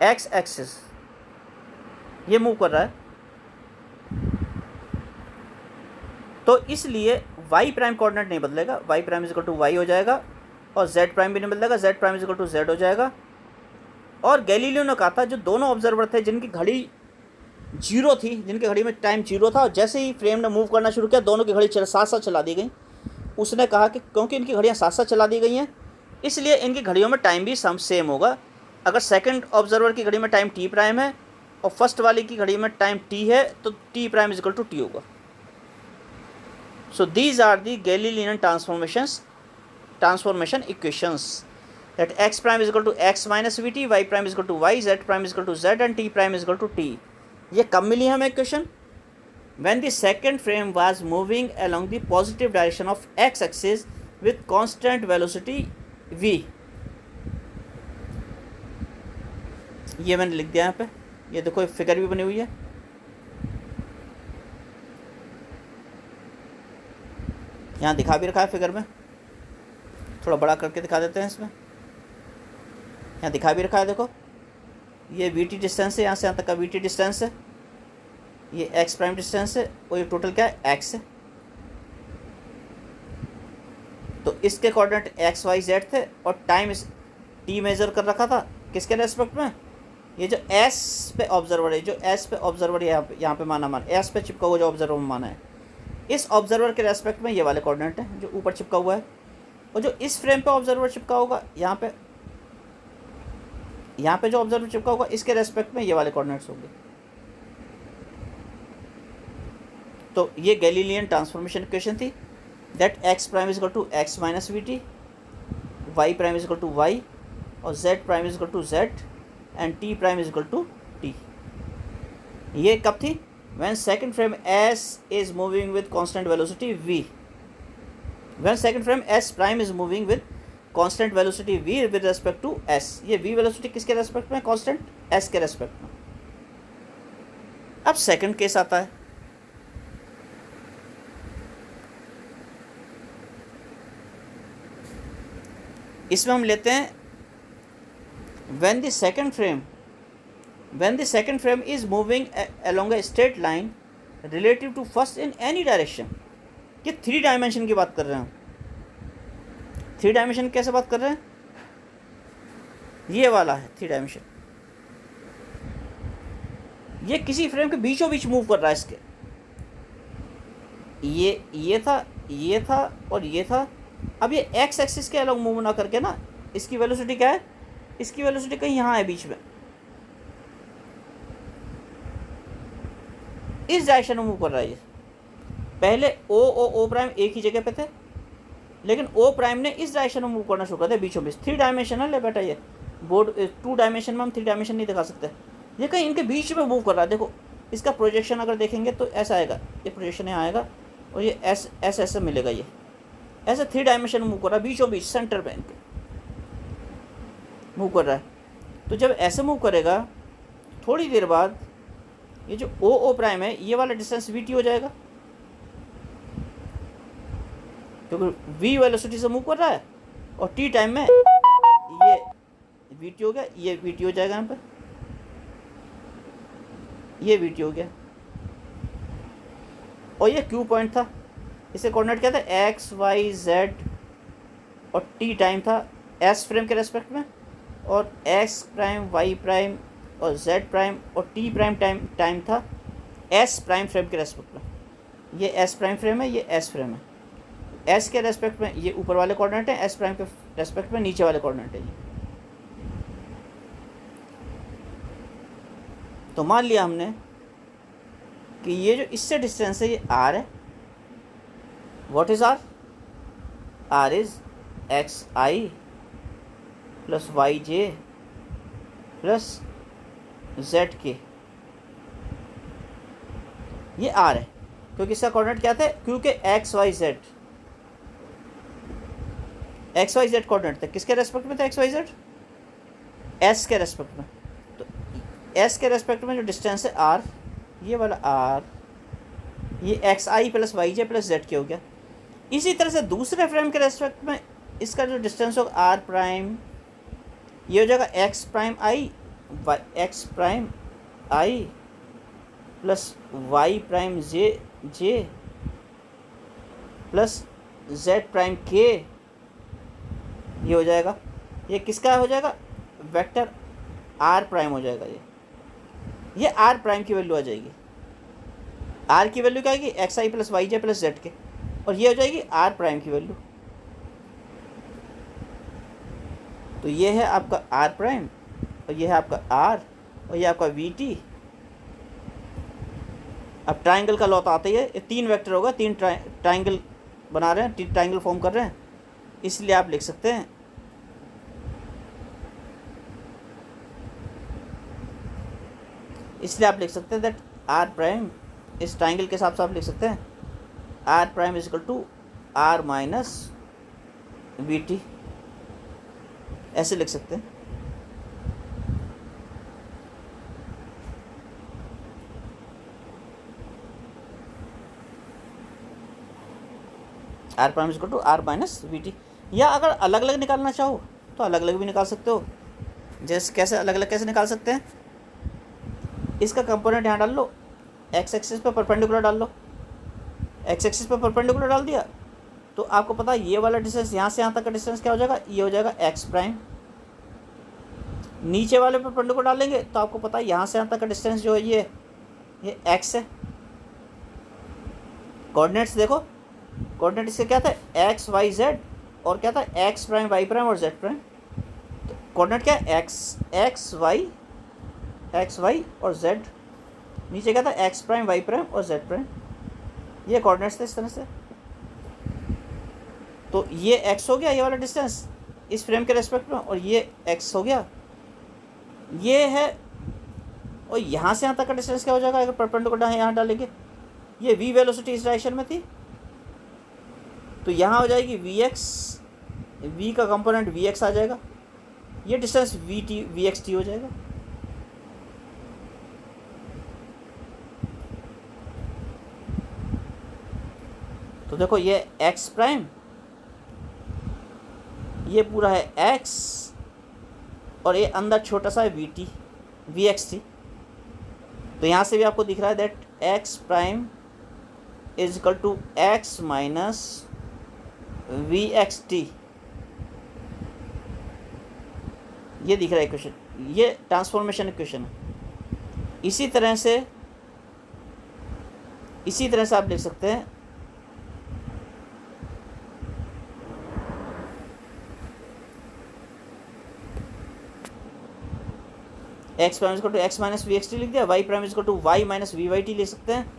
x axis, ये मूव कर रहा है। तो इसलिए y प्राइम कोऑर्डिनेट नहीं बदलेगा, y prime is equal to y हो जाएगा, और जेड प्राइम भी नहीं बदलेगा, Z prime is equal to Z हो जाएगा। और गैलीलियो ने कहा था जो दोनों ऑब्जर्वर थे जिनकी घड़ी जीरो थी, जिनकी घड़ी में टाइम जीरो था, और जैसे ही फ्रेम ने मूव करना शुरू किया दोनों की घड़ी साथ साथ चला दी गई। उसने कहा कि क्योंकि इनकी घड़ियाँ साथ साथ चला दी गई हैं इसलिए इनकी घड़ियों में टाइम भी सेम होगा। अगर सेकंड ऑब्जर्वर की घड़ी में टाइम टी प्राइम है और फर्स्ट वाले की घड़ी में टाइम टी है तो T prime is equal to T होगा। So these are the Galilean transformation equations that x prime is equal to x minus vt, y prime is equal to y, z prime is equal to z and t prime is equal to t। ये कब मिली हमें equation? when the second frame was moving along the positive direction of x axis with constant velocity v। ये मैंने लिख दिया यहाँ पे, ये देखो फिगर भी बनी हुई है। यहाँ दिखा भी रखा है फिगर में, थोड़ा बड़ा करके दिखा देते हैं इसमें। यहाँ दिखा भी रखा है, देखो ये वी टी डिस्टेंस है, यहाँ से यहाँ तक का वी टी डिस्टेंस है, ये एक्स प्राइम डिस्टेंस है और ये टोटल क्या है एक्स है। तो इसके कोऑर्डिनेट एक्स वाई जेड थे और टाइम इस टी मेजर कर रखा था किसके रेस्पेक्ट में? ये जो एस पे ऑब्जर्वर है, जो एस पे ऑब्जर्वर यहाँ पे माना एस पे चिपका हुआ जो ऑब्जर्वर माना है, इस ऑब्जर्वर के रेस्पेक्ट में ये वाले कोऑर्डिनेट है जो ऊपर चिपका हुआ है। और जो इस फ्रेम पे ऑब्जर्वर चिपका होगा यहाँ पे जो ऑब्जर्वर चिपका होगा इसके रेस्पेक्ट में ये वाले कोऑर्डिनेट्स होंगे। तो ये गैलीलियन ट्रांसफॉर्मेशन इक्वेशन थी that X prime is equal to X minus V T, Y prime is equal to Y और Z prime is equal to Z and T prime is equal to T. ये कब थी? When second frame S is moving with constant velocity v, when second frame S prime is moving with constant velocity v with respect to s। ये v velocity किसके respect में? Constant s के respect में। अब second case आता है, इसमें हम लेते हैं when the second frame is moving along a straight line relative to first in any direction। ये 3 डायमेंशन की बात कर रहे हैं। 3 डायमेंशन कैसे बात कर रहे हैं? ये वाला है 3 डायमेंशन, ये किसी फ्रेम के बीचों बीच मूव कर रहा है। इसके ये था और ये था। अब ये एक्स एक्सिस के अलग मूव ना करके ना, इसकी वेलोसिटी क्या है? इसकी वेलोसिटी कहीं यहाँ है बीच में, इस डायरेक्शन में मूव कर रहा है ये। पहले ओ प्राइम एक ही जगह पे थे, लेकिन ओ प्राइम ने इस डायरेक्शन में मूव करना शुरू कर दिया बीचों बीच। 3 डायमेंशनल है बेटा ये बोर्ड, 2 डायमेंशन में हम 3 डायमेंशन नहीं दिखा सकते। ये कहीं इनके बीच में मूव कर रहा है। देखो इसका प्रोजेक्शन अगर देखेंगे तो ऐसा आएगा, ये प्रोजेक्शन यहाँ आएगा और ये ऐसे मिलेगा। ये ऐसे 3 डायमेंशन मूव कर रहा है, बीचों बीच सेंटर पे इनके मूव कर रहा है। तो जब ऐसे मूव करेगा थोड़ी देर बाद ये जो ओ प्राइम है ये वाला डिस्टेंस वी टी हो जाएगा, क्योंकि वी वेलोसिटी से मूव कर रहा है और टी टाइम में ये वी टी हो गया, ये वी टी हो जाएगा यहाँ पे, ये वी टी हो गया। और ये क्यू पॉइंट था, इसे कोऑर्डिनेट क्या था? एक्स वाई जेड और टी टाइम था एस फ्रेम के रेस्पेक्ट में, और एक्स प्राइम वाई प्राइम और जेड प्राइम और टी प्राइम टाइम था एस प्राइम फ्रेम के रेस्पेक्ट में। ये एस प्राइम फ्रेम है, ये एस फ्रेम है। एस के रेस्पेक्ट में ये ऊपर वाले कोऑर्डिनेट हैं, एस प्राइम के रेस्पेक्ट में नीचे वाले कोऑर्डिनेट हैं। तो मान लिया हमने कि ये जो इससे डिस्टेंस है ये आर है। What is R? R is X I plus Y J plus Z K, ये आर है क्योंकि इसका कोऑर्डिनेट क्या था? क्योंकि एक्स वाई जेड कोऑर्डिनेट थे। किसके रेस्पेक्ट में थे एक्स वाई जेड? एस के रेस्पेक्ट में। तो एस के रेस्पेक्ट में जो डिस्टेंस है आर, ये वाला आर, ये x I plus Y J plus Z के हो गया। इसी तरह से दूसरे फ्रेम के रेस्पेक्ट में इसका जो डिस्टेंस होगा आर प्राइम, ये हो जाएगा एक्स प्राइम आई प्लस वाई प्राइम जे प्लस जेड प्राइम के ये हो जाएगा, ये किसका हो जाएगा, वेक्टर आर प्राइम हो जाएगा। ये आर प्राइम की वैल्यू आ जाएगी। आर की वैल्यू क्या आएगी, x I plus Y J plus Z के, और ये हो जाएगी आर प्राइम की वैल्यू। तो ये है आपका आर प्राइम, और ये है आपका आर, और ये आपका वी टी। अब ट्राइंगल का लॉ तो आता ही है, ये 3 वेक्टर होगा, 3 ट्राइंगल बना रहे हैं, ट्राइंगल फॉर्म कर रहे हैं, इसलिए आप लिख सकते हैं दैट आर प्राइम, इस ट्राइंगल के हिसाब से आप लिख सकते हैं R prime is equal to R minus V T, ऐसे लिख सकते हैं। R prime is equal to R minus V T, या अगर अलग अलग निकालना चाहो तो अलग अलग भी निकाल सकते हो। जैसे कैसे अलग अलग कैसे निकाल सकते हैं, इसका कंपोनेंट यहाँ डाल लो, एक्स एक्सिस पे परपेंडिकुलर डाल लो, एक्स एक्सिस पे परपेंडिकुलर डाल दिया तो आपको पता है ये वाला डिस्टेंस यहाँ से यहाँ तक का डिस्टेंस क्या हो जाएगा, ये हो जाएगा एक्स प्राइम। नीचे वाले पे परपेंडिकुलर डालेंगे तो आपको पता है यहाँ से यहाँ तक का डिस्टेंस जो है ये एक्स है। कोऑर्डिनेट्स देखो, कोऑर्डिनेट इसके क्या था, एक्स वाई जेड, और क्या था एक्स प्राइम वाई प्राइम और जेड प्राइम। तो कोऑर्डिनेट क्या है, एक्स वाई और जेड, नीचे क्या था एक्स प्राइम वाई प्राइम और जेड प्राइम, ये कोऑर्डिनेट्स थे इस तरह से। तो ये एक्स हो गया, ये वाला डिस्टेंस इस फ्रेम के रेस्पेक्ट में, और ये एक्स हो गया, ये है। और यहाँ से यहाँ तक का डिस्टेंस क्या हो जाएगा अगर परपेंडिकुलर यहाँ डालेंगे, ये वी वेलोसिटी इस डायरेक्शन में थी तो यहाँ हो जाएगी वी एक्स, वी का कंपोनेंट वी एक्स आ जाएगा, ये डिस्टेंस वी एक्स टी हो जाएगा। तो देखो ये एक्स प्राइम, ये पूरा है एक्स, और ये अंदर छोटा सा है वी एक्स टी। तो यहाँ से भी आपको दिख रहा है that X prime is equal to X minus V X T, ये दिख रहा है इक्वेशन, ये ट्रांसफॉर्मेशन इक्वेशन है। इसी तरह से आप लिख सकते हैं X prime is to X minus V X T लिख दिया, Y prime is to Y minus V Y T लिख सकते हैं,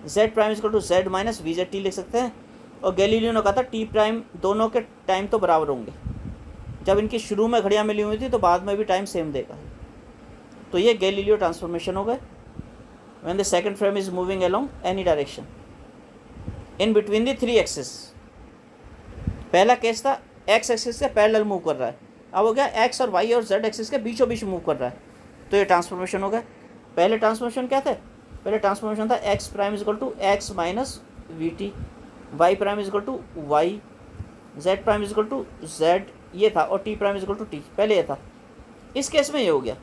Z prime is to Z minus V Z T लिख सकते हैं। और गैलीलियो ने कहा था टी प्राइम दोनों के टाइम तो बराबर होंगे, जब इनकी शुरू में घड़ियाँ मिली हुई थी तो बाद में भी टाइम सेम देगा। तो ये गैलीलियो ट्रांसफॉर्मेशन हो गए, when the second frame is moving along any direction in between the 3 axis. पहला केस था एक्स एक्सिस से पैरेलल मूव कर रहा है, अब हो गया एक्स और वाई और जेड एक्सिस के बीचों बीच मूव कर रहा है, तो ये ट्रांसफॉर्मेशन हो गया। पहले ट्रांसफॉर्मेशन क्या थे, पहले ट्रांसफॉर्मेशन था X prime is equal to X minus V T, Y prime is equal to Y, Z prime is equal to Z, ये था, और T prime is equal to T, पहले ये था। इस केस में ये हो गया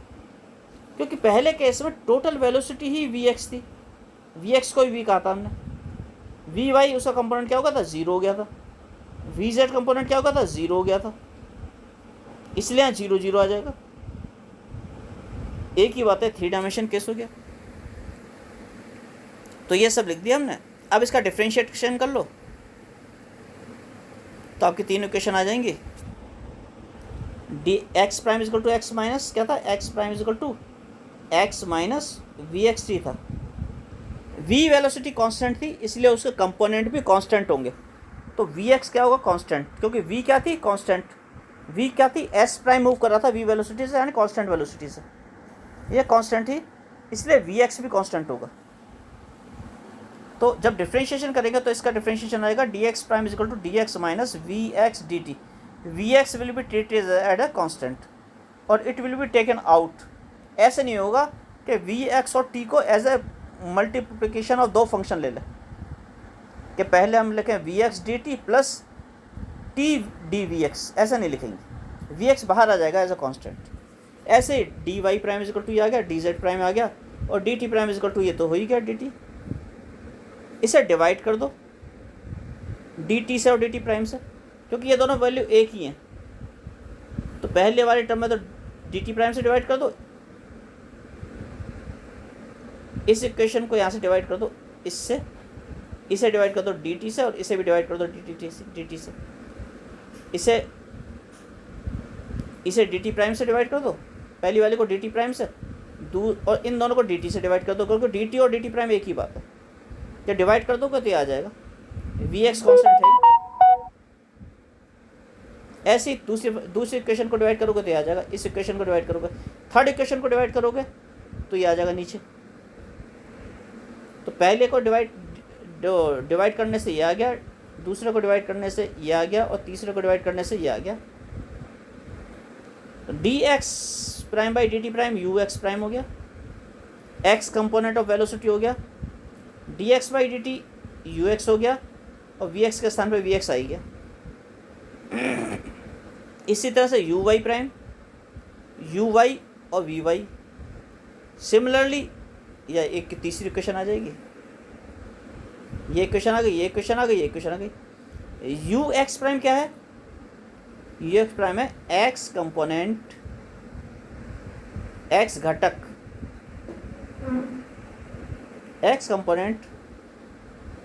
क्योंकि पहले केस में टोटल वेलोसिटी ही वी एक्स थी, वी एक्स को ही वी कहा था हमने, वी वाई उसका कंपोनेंट क्या हो गया था, जीरो हो गया था, वी जेड कंपोनेंट क्या हो गया था, जीरो हो गया था, इसलिए यहाँ जीरो जीरो आ जाएगा। एक ही बात है, 3 डायमेंशन केस हो गया। तो ये सब लिख दिया हमने। अब इसका डिफरेंशिएशन कर लो तो आपकी 3 इक्वेशन आ जाएंगी। D X prime is equal to X minus क्या था, X prime is equal to X minus V X T था। वी वेलोसिटी कांस्टेंट थी इसलिए उसके कंपोनेंट भी कांस्टेंट होंगे, तो वी एक्स क्या होगा, कांस्टेंट, क्योंकि वी क्या थी, कांस्टेंट। वी क्या थी, एस प्राइम मूव कर रहा था वी वेलोसिटी से, यानी कांस्टेंट वेलोसिटी से, ये कांस्टेंट थी, इसलिए वी एक्स भी कांस्टेंट होगा। तो जब डिफरेंशिएशन करेंगे तो इसका डिफरेंशिएशन आएगा D X prime is equal to D X minus V X D T. V X will be treated as a constant और it will be taken out. ऐसे नहीं होगा कि वी एक्स और टी को as a multiplication of 2 function ले लें, कि पहले हम लिखें V X D T plus T D V X, ऐसा नहीं लिखेंगे, वी एक्स बाहर आ जाएगा एज अ कांस्टेंट। ऐसे D Y prime is equal to ये आ गया, डी जेड प्राइम आ गया, और D T prime is equal to ये तो हो ही गया डी टी। इसे डिवाइड कर दो डी टी से और डी टी प्राइम से, क्योंकि ये दोनों वैल्यू एक ही हैं, तो पहले वाले टर्म में तो डी टी प्राइम से डिवाइड कर दो, इस इक्वेशन को यहाँ से डिवाइड कर दो इससे, इसे डिवाइड कर दो डी टी से, और इसे भी डिवाइड कर दो डी टी से, इसे डी टी प्राइम से डिवाइड कर दो, पहली वाले को डी टी प्राइम से, और इन दोनों को डी टी से डिवाइड कर दो, क्योंकि डी टी और डी टी प्राइम एक ही बात है। जब डिवाइड कर दो तो ये आ जाएगा, वी एक्स कॉन्स्टेंट है। ऐसे ही दूसरी इक्वेशन को डिवाइड करोगे तो ये आ जाएगा, इस इक्वेशन को डिवाइड करोगे, थर्ड इक्वेशन को डिवाइड करोगे तो ये आ जाएगा नीचे। तो पहले को डिवाइड करने से ये आ गया, दूसरे को डिवाइड करने से ये आ गया, और तीसरे को डिवाइड करने से ये आ गया। D X prime by D T prime you X prime हो गया, एक्स कंपोनेंट ऑफ वेलोसिटी हो गया, D x by D T U x हो गया, और वी एक्स के स्थान पर वी एक्स आ गया। इसी तरह से U Y prime, U Y और वी वाई। सिमिलरली या एक तीसरी इक्वेशन आ जाएगी, ये इक्वेशन आ गई, ये इक्वेशन आ गई, ये इक्वेशन आ गई। यू एक्स प्राइम क्या है? यू एक्स प्राइम है एक्स कंपोनेंट, एक्स घटक, x component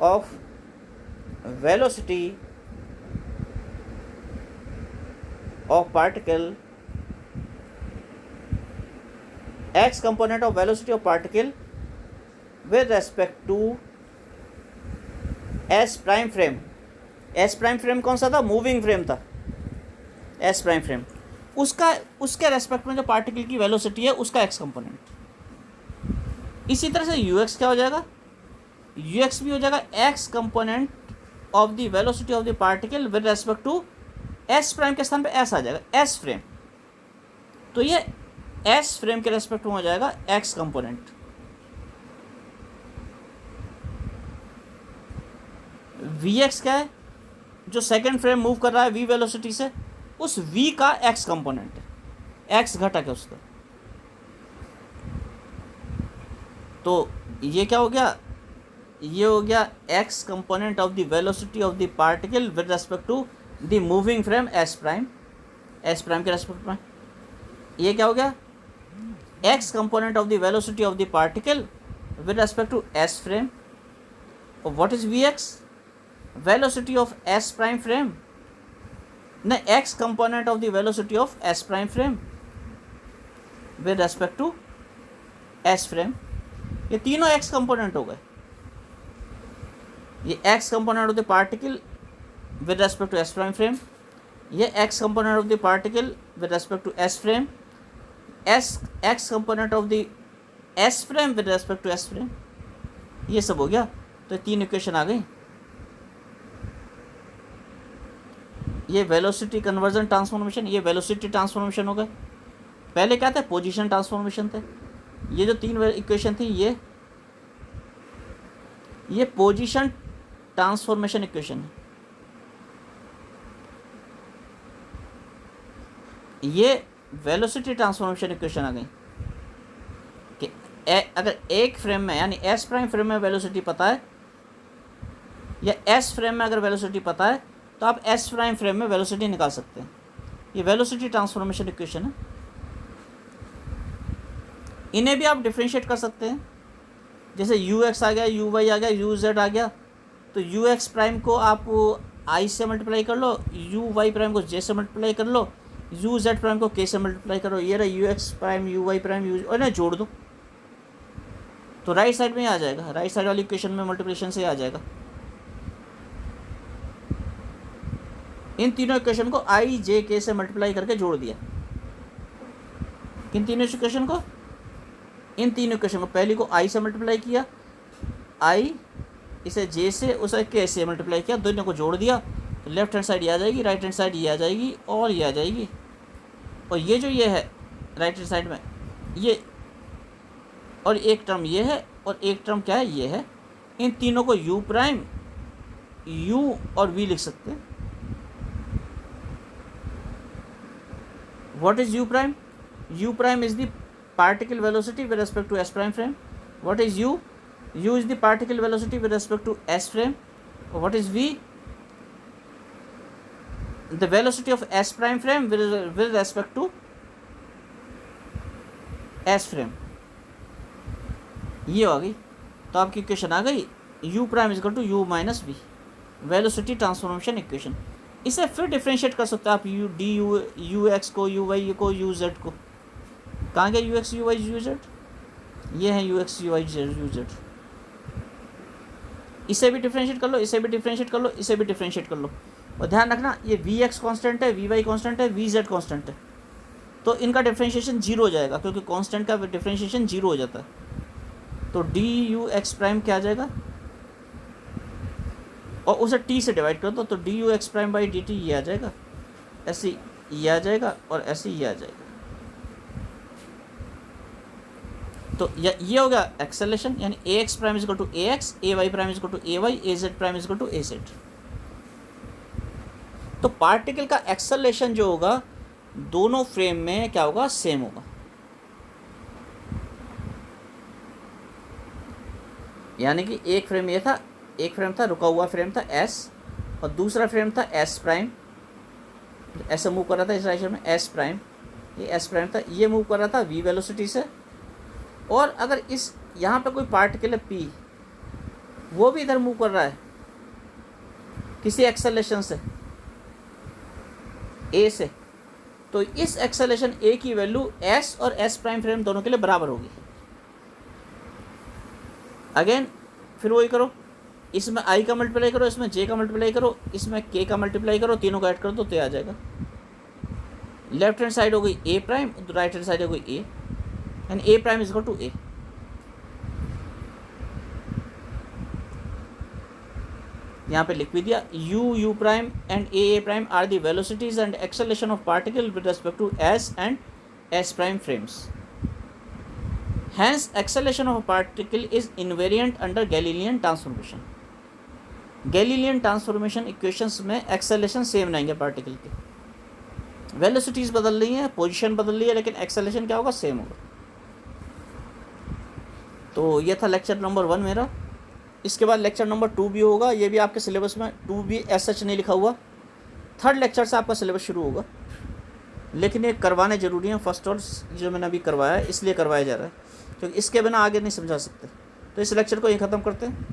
of velocity of particle, x component of velocity of particle with respect to s prime frame। s prime frame कौन सा था? Moving frame था s prime frame, उसके respect में जो particle की velocity है उसका x कंपोनेंट। इसी तरह से ux क्या हो जाएगा? ux भी हो जाएगा x component of the velocity of the particle with respect to S prime के स्थान पे एस आ जाएगा, एस फ्रेम। तो ये एस फ्रेम के रेस्पेक्ट में हो जाएगा एक्स कंपोनेंट। वी एक्स क्या है? जो सेकंड फ्रेम मूव कर रहा है वी वेलोसिटी से, उस वी का एक्स कंपोनेंट है, एक्स घटक है उसका। तो ये क्या हो गया? ये हो गया X component of the velocity of the particle with respect to the moving frame S prime, S prime के रेस्पेक्ट में। ये क्या हो गया? X component of the velocity of the particle with respect to S frame. और what is V X? Velocity of S prime frame, न X component of the velocity of S prime frame with respect to S frame. ये तीनों x component हो गए। ये x component of the particle with respect to s prime frame, ये x component of the particle with respect to s frame, x component of the s frame with respect to s frame, ये सब हो गया। तो तीन equation आ गई। ये वेलोसिटी कन्वर्जन ट्रांसफॉर्मेशन, ये वेलोसिटी ट्रांसफॉर्मेशन हो गए। पहले क्या था? पोजीशन ट्रांसफॉर्मेशन थे। ये जो तीन इक्वेशन थी ये पोजीशन ट्रांसफॉर्मेशन इक्वेशन है। ये वेलोसिटी ट्रांसफॉर्मेशन इक्वेशन आ गई कि अगर एक फ्रेम में यानी एस प्राइम फ्रेम में वेलोसिटी पता है, या एस फ्रेम में अगर वेलोसिटी पता है, तो आप एस प्राइम फ्रेम में वेलोसिटी निकाल सकते हैं। ये वेलोसिटी ट्रांसफॉर्मेशन इक्वेशन है। इन्हें भी आप डिफ्रेंशिएट कर सकते हैं। जैसे यू एक्स आ गया, यू वाई आ गया, यू जेड आ गया, तो यू एक्स प्राइम को आप आई से मल्टीप्लाई कर लो, यू वाई प्राइम को जे से मल्टीप्लाई कर लो, यू जेड प्राइम को के से मल्टीप्लाई करो। ये रहा U X prime, U Y prime, U, और इन्हें जोड़ दो तो राइट साइड में ही आ जाएगा। राइट साइड वाली इक्वेशन में मल्टीप्लिकेशन से आ जाएगा। इन तीनों इक्वेशन को आई जे के से मल्टीप्लाई करके जोड़ दिया। किन तीनों इक्वेशन को? इन तीनों इक्वेशन को। पहली को आई से मल्टीप्लाई किया, आई, इसे जे से, उसे के से मल्टीप्लाई किया, दोनों को जोड़ दिया तो लेफ्ट हैंड साइड ये आ जाएगी, राइट हैंड साइड ये आ जाएगी, और ये आ जाएगी। और ये जो ये है राइट हैंड साइड में ये, और एक टर्म ये है, और एक टर्म क्या है? ये है। इन तीनों को यू प्राइम, यू और वी लिख सकते हैं। What is you prime? You prime is the particle velocity with respect to s prime frame. What is u? U is the particle velocity with respect to s frame. What is v? The velocity of S prime frame with respect to S frame, ये आ गई। तो आपकी equation आ गई u prime is equal to u minus V, velocity transformation equation. इसे फिर differentiate कर सकते हैं आप यू एक्स को, यू वाई को, यू जेड को। कहाँ गया U X U Y U Z, ये है U X U Y U Z. इसे भी डिफ्रेंशिएट कर लो, इसे भी डिफ्रेंशिएट कर लो, इसे भी डिफ्रेंशिएट कर लो। और ध्यान रखना ये वी एक्स कॉन्स्टेंट है, वी वाई कॉन्स्टेंट है, वी जेड कॉन्स्टेंट है, तो इनका डिफ्रेंशिएशन जीरो हो जाएगा, क्योंकि कॉन्स्टेंट का डिफ्रेंशिएशन जीरो हो जाता है। तो डी यू एक्स प्राइम क्या आ जाएगा, और उसे टी से डिवाइड कर दो, तो D you X prime by D T ये आ जाएगा, ऐसे ये आ जाएगा और ऐसे ये आ जाएगा। तो ये हो गया एक्सेलेरेशन, यानी A X prime is equal to A X, A Y prime is equal to A Y, A Z prime is equal to A Z. तो पार्टिकल का एक्सेलेरेशन जो होगा दोनों फ्रेम में क्या होगा, सेम होगा। यानी कि एक फ्रेम ये था, एक फ्रेम था रुका हुआ फ्रेम था एस, और दूसरा फ्रेम था एस प्राइम, ऐसे मूव कर रहा था इस डायरेक्शन में एस प्राइम, ये एस प्राइम था, ये मूव कर रहा था वी वेलोसिटी से। और अगर इस यहाँ पे कोई पार्टिकल है पी, वो भी इधर मूव कर रहा है किसी एक्सेलेरेशन से ए से, तो इस एक्सेलेरेशन ए की वैल्यू एस और एस प्राइम फ्रेम दोनों के लिए बराबर होगी। अगेन फिर वही करो, इसमें आई का मल्टीप्लाई करो, इसमें जे का मल्टीप्लाई करो, इसमें के का मल्टीप्लाई करो, तीनों का ऐड कर दो तो आ जाएगा। लेफ्ट हैंड साइड हो गई A prime, right hand side हो गई A, and A prime is equal to A. यहाँ पे लिख भी दिया U prime and A prime are the velocities and acceleration of particle with respect to S and S prime frames. Hence, acceleration of a particle is invariant under Galilean transformation. Galilean transformation equations में acceleration same रहेंगे particle के, velocities बदल रही हैं, position बदल रही है, लेकिन एक्सेलरेशन क्या होगा, सेम होगा। तो ये था लेक्चर नंबर 1 मेरा। इसके बाद लेक्चर नंबर 2 भी होगा, ये भी आपके सिलेबस में 2 भी एज सच नहीं लिखा हुआ, थर्ड लेक्चर से आपका सिलेबस शुरू होगा, लेकिन ये करवाने ज़रूरी हैं। फर्स्ट और जो मैंने अभी करवाया है इसलिए करवाया जा रहा है, क्योंकि इसके बिना आगे नहीं समझा सकते। तो इस लेक्चर को यहीं ख़त्म करते हैं।